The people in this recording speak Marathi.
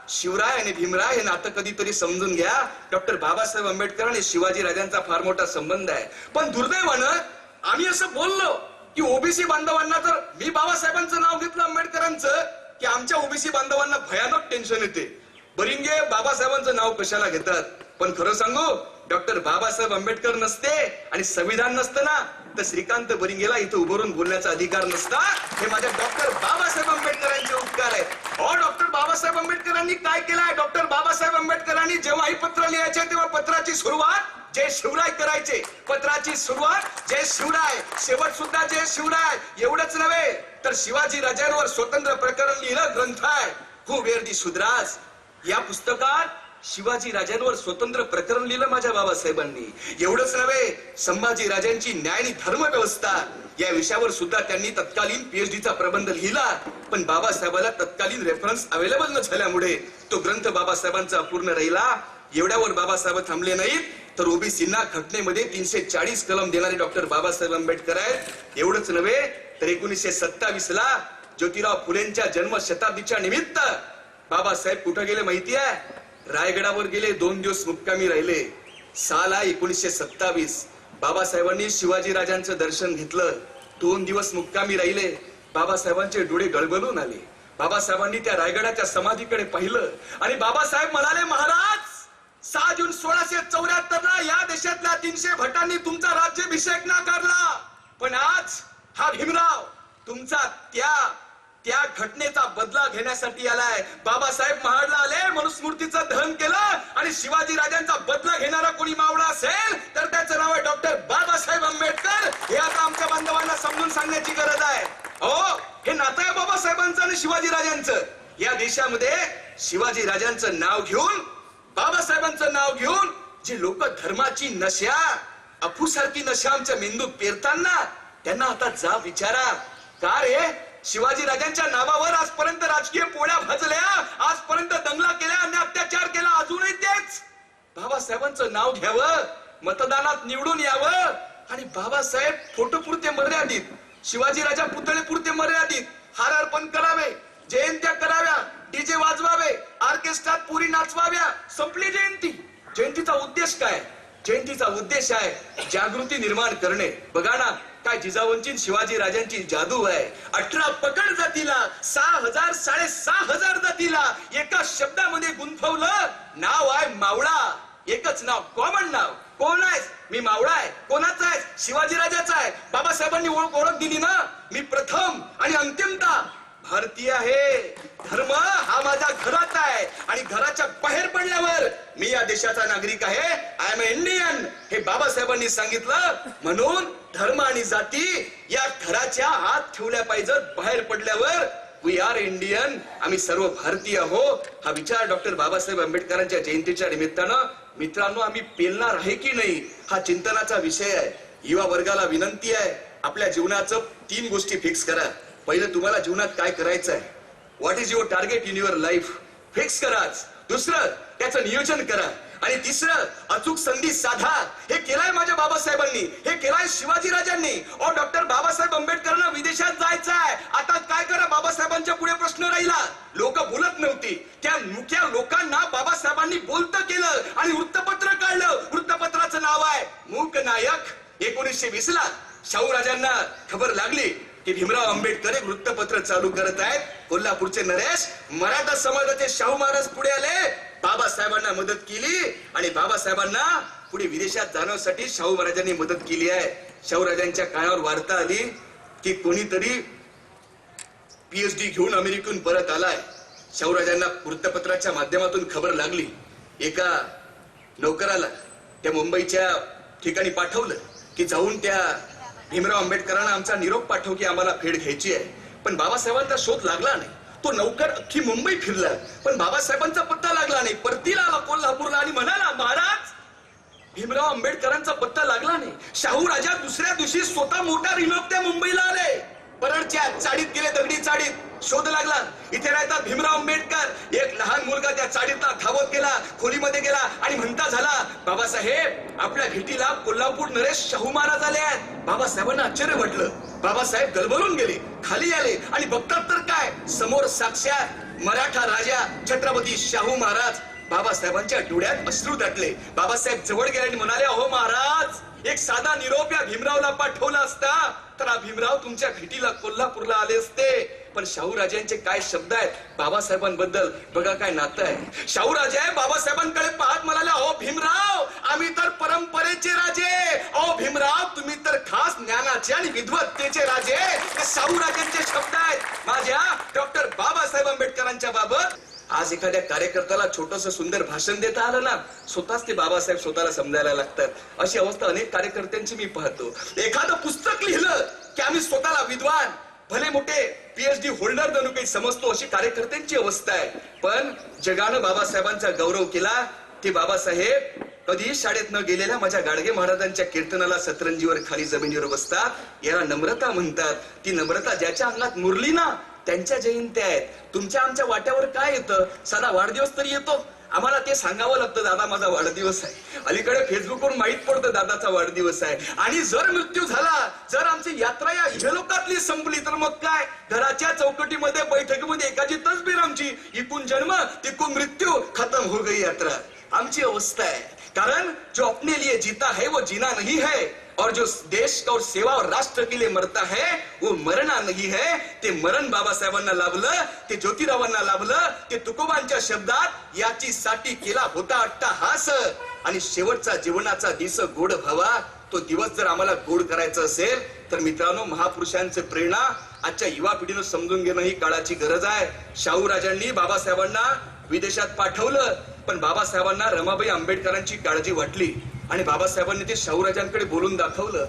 शिवराय आणि भीमराय हे नातं कधीतरी समजून घ्या. डॉक्टर बाबासाहेब आंबेडकर आणि शिवाजी राजांचा फार मोठा संबंध आहे. पण दुर्दैवानं आम्ही असं बोललो की ओबीसी बांधवांना, तर मी बाबासाहेबांचं नाव घेतलं आंबेडकरांचं, की आमच्या ओबीसी बांधवांना भयानक टेन्शन येते. बरिंगे बाबासाहेबांचं नाव कशाला घेतात. पण खरं सांगू, डॉक्टर बाबासाहेब आंबेडकर नसते आणि संविधान नसतं ना, तर श्रीकांत बरिंगेला इथं उभारून बोलण्याचा अधिकार नसता. हे माझ्या डॉक्टर बाबासाहेब आंबेडकरांचे उपकार आहेत. डॉक्टर बाबासाहेब आंबेडकरांनी काय केलंय? डॉक्टर बाबासाहेब आंबेडकरांनी जेव्हाही पत्र लिहायचे तेव्हा पत्राची सुरुवात जय शिवराय करायचे. पत्राची सुरुवात जय शिवराय, शेवट सुद्धा जय शिवराय. एवढंच नव्हे तर शिवाजी राजांवर स्वतंत्र प्रकरण लिहिलं ग्रंथ आहे हू वेर दी शुद्रास. या पुस्तकात शिवाजी राजांवर स्वतंत्र प्रकरण लिहिलं माझ्या बाबासाहेबांनी. एवढंच नव्हे, संभाजी राजांची न्याय आणि धर्म व्यवस्था या विषयावर सुद्धा त्यांनी तत्कालीन पीएचडीचा प्रबंध लिहिला. पण बाबासाहेबांना तत्कालीन रेफरन्स अवेलेबल न झाल्यामुळे तो ग्रंथ बाबासाहेबांचा अपूर्ण राहिला. एवढ्यावर बाबासाहेब थांबले नाहीत, तर ओबीसींना घटनेमध्ये 340 कलम देणारे डॉक्टर बाबासाहेब आंबेडकर आहेत. एवढंच नव्हे तर 1927 ला ज्योतिराव फुलेंच्या जन्म शताब्दीच्या निमित्त बाबासाहेब कुठे गेले माहिती आहे? रायगडावर गेले. 2 दिवस मुक्कामी राहिले. साला 1927 बाबासाहेबांनी शिवाजी राजांचं दर्शन घेतलं. 2 दिवस मुक्कामी राहिले. बाबासाहेबांचे डोळे गळगळून आले. बाबासाहेबांनी त्या रायगडाच्या समाधीकडे पाहिलं आणि बाबासाहेब म्हणाले, महाराज, 6 जून 1674 ला या देशातल्या 300 भटांनी तुमचा राज्याभिषेक नाकारला. पण आज हा भीमराव तुमचा त्या घटनेचा बदला घेण्यासाठी आलाय. बाबासाहेब महाडला आले, मनुस्मृतीचं दहन केलं आणि शिवाजी राजांचा बदला घेणारा कोणी मावळा असेल तर त्याचं नाव आहे डॉक्टर बाबासाहेब आंबेडकर. हे आता आमच्या बांधवांना समजून सांगण्याची गरज आहे. हे नातं आहे बाबासाहेबांचं आणि शिवाजी राजांचं. या देशामध्ये शिवाजी राजांचं नाव घेऊन, बाबासाहेबांचं नाव घेऊन जे लोक धर्माची नशा, अफूसारखी नशा आमच्या मेंदूत पेरताना, त्यांना आता जा विचारा, का रे शिवाजी राजांच्या नावावर आजपर्यंत राजकीय पोळ्या भाजल्या, आजपर्यंत दंगला केल्या आणि अत्याचार केला, अजूनही तेच. बाबासाहेबांचं नाव घ्यावं, मतदानात निवडून यावं आणि बाबासाहेब फोटो पुरते मर्यादित, शिवाजी राजा पुतळे पुरते मर्यादित, हार अर्पण करावे, जयंत्या कराव्या, डीजे वाजवावे, ऑर्केस्ट्रात पुरी नाचवाव्या, संपली जयंती. जयंतीचा उद्देश काय? जयंतीचा उद्देश आहे जागृती निर्माण करणे. बघा ना काय जिजाऊंची शिवाजी राजांची जादू आहे. 18 पकड जातीला, 6000 6500 जातीला एका शब्दामध्ये गुंफवलं. नाव आहे मावळा. एकच नाव, कॉमन नाव. कोण आहे? मी मावळा आहे. कोणाचा आहे? शिवाजी राजाचा आहे. बाबासाहेबांनी ओळख दिली ना, मी प्रथम आणि अंतिमता भारतीय आहे. धर्म हा माझ्या घरात आहे आणि घराच्या बाहेर पडल्यावर मी या देशाचा नागरिक आहे. आय एम इंडियन हे बाबासाहेबांनी सांगितलं. म्हणून धर्म आणि जाती या घराच्या आत ठेवल्या पाहिजेत. बाहेर पडल्यावर वी आर इंडियन, आम्ही सर्व भारतीय आहो. हा विचार डॉक्टर बाबासाहेब आंबेडकरांच्या जयंतीच्या निमित्तानं मित्रांनो आम्ही पेलणार आहे की नाही, हा चिंतनाचा विषय आहे. युवा वर्गाला विनंती आहे, आपल्या जीवनाचं 3 गोष्टी फिक्स करा. पहिलं, तुम्हाला जीवनात काय करायचं आहे, what is your target in your life, fix करा. दुसरं, त्याचं नियोजन करा. आणि तिसरं, अचूक संधी साधा. हे केलंय माझ्या बाबासाहेबांनी, हे केलंय शिवाजी राजांनी. डॉक्टर बाबासाहेब आंबेडकरांना विदेशात जायचं आहे. आता काय करा, बाबासाहेबांच्या पुढे प्रश्न राहिला. लोक बोलत नव्हती. त्या मुख्य लोकांना बाबासाहेबांनी बोलतं केलं आणि वृत्तपत्र काढलं. वृत्तपत्राचं नाव आहे मूक नायक. 1920 ला शाहू राजांना खबर लागली की भीमराव आंबेडकर एक वृत्तपत्र चालू करत आहेत. कोल्हापूरचे नरेश मराठा समाजाचे शाहू महाराज पुढे आले, बाबासाहेबांना मदत केली आणि बाबासाहेबांना पुढे विदेशात जाण्यासाठी शाहू महाराजांनी मदत केली आहे. शाहू राजांच्या कानावर वार्ता आली की कोणीतरी पीएचडी घेऊन अमेरिकेतून परत आलाय. शाहू राजांना वृत्तपत्राच्या माध्यमातून खबर लागली. एका नौकराला त्या मुंबईच्या ठिकाणी पाठवलं की जाऊन त्या भीमराव आंबेडकरांना आमचा निरोप पाठव की आम्हाला भेट घ्यायची आहे. पण बाबासाहेबांचा शोध लागला नाही. तो नौकर अख्खी मुंबई फिरला पण बाबासाहेबांचा पत्ता लागला नाही. परतीला आला कोल्हापूरला आणि म्हणाला, महाराज भीमराव आंबेडकरांचा पत्ता लागला नाही. शाहू राजा दुसऱ्या दिवशी स्वतः मोठा रिनोप त्या मुंबईला आले. परळच्या चाळीत गेले, दगडी चाळीत शोध लागला. इथे राहतात भीमराव आंबेडकर. एक लहान मुलगा त्या चाळीतला धावत गेला, खोलीमध्ये गेला आणि म्हणता झाला, बाबासाहेब आपल्या भेटीला कोल्हापूर नरेश शाहू महाराज आले आहेत. बाबासाहेबांना आश्चर्य वाटलं. बाबासाहेब गलबलून गेले, खाली आले आणि बघतात तर काय, समोर साक्षात मराठा राजा छत्रपती शाहू महाराज. बाबासाहेबांच्या डोळ्यात अश्रू दाटले. बाबासाहेब जवळ गेले आणि म्हणाले, अहो महाराज, एक साधा निरोप या भीमरावला पाठवला असता तर भीमराव तुमच्या भेटीला कोल्हापूरला आले असते. पण शाहू राजांचे काय शब्द आहेत बाबासाहेबांबद्दल, बघा काय नातं आहे. शाहू राजे बाबासाहेबांकडे पाहत म्हणाले, अहो भीमराव, आम्ही तर परंपरेचे राजे, अहो भीमराव तुम्ही तर खास ज्ञानाचे आणि विद्वत्तेचे राजे. हे शाहू राजांचे शब्द आहेत माझ्या डॉक्टर बाबासाहेब आंबेडकरांच्या बाबत. आज एखाद्या कार्यकर्त्याला छोटस सुंदर भाषण देता आलं ना, स्वतःच ते बाबासाहेब स्वतःला समजायला लागतात. अशी अवस्था अनेक कार्यकर्त्यांची मी पाहतो. एखादं पुस्तक लिहिलं की आम्ही स्वतःला विद्वान, भले मोठे PhD होल्डर जणू काही समजतो, अशी कार्यकर्त्यांची अवस्था आहे. पण जगानं बाबासाहेबांचा गौरव केला. ते बाबासाहेब कधी शाळेत न गेलेल्या माझ्या गाडगे महाराजांच्या कीर्तनाला सतरंजीवर खाली जमिनीवर बसतात. याला नम्रता म्हणतात. ती नम्रता ज्याच्या अंगात मुरली ना, त्यांच्या जयंत्या आहेत. तुमच्या आमच्या वाट्यावर काय येतं, साधा वाढदिवस तरी येतो. आम्हाला ते सांगावं लागतं, दादा माझा वाढदिवस आहे. अलीकडे फेसबुकवर माहित पडतं दादाचा वाढदिवस आहे. आणि जर मृत्यू झाला, जर आमची यात्रा या इहलोकातली संपली तर मग काय, घराच्या चौकटीमध्ये बैठकीमध्ये एकाची तसबीर आमची, इकून जन्म तिकून मृत्यू, खत्म हो गई यात्रा. आमची अवस्था आहे. कारण जो अपने लिए जीता है वो जीना नहीं है, और जो देश और सेवा और राष्ट्र के लिए मरता है वो मरना नहीं है. ते मरण बाबासाहेबांना लाभलं, ते ज्योतिरावांना लाभलं. ते तुकोबांच्या शब्दात याची साठी केला होता अट्टहास. आणि शेवटचा जीवनाचा दिस गोड व्हावा. तो दिवस जर आम्हाला गोड करायचा असेल तर मित्रांनो, महापुरुषांचे प्रेरणा आजच्या युवा पिढीनं समजून घेणं ही काळाची गरज आहे. शाहू राजांनी बाबासाहेबांना विदेशात पाठवलं, पण बाबासाहेबांना रमाबाई आंबेडकरांची काळजी वाटली आणि बाबासाहेबांनी ते शाहू राजांकडे बोलून दाखवलं.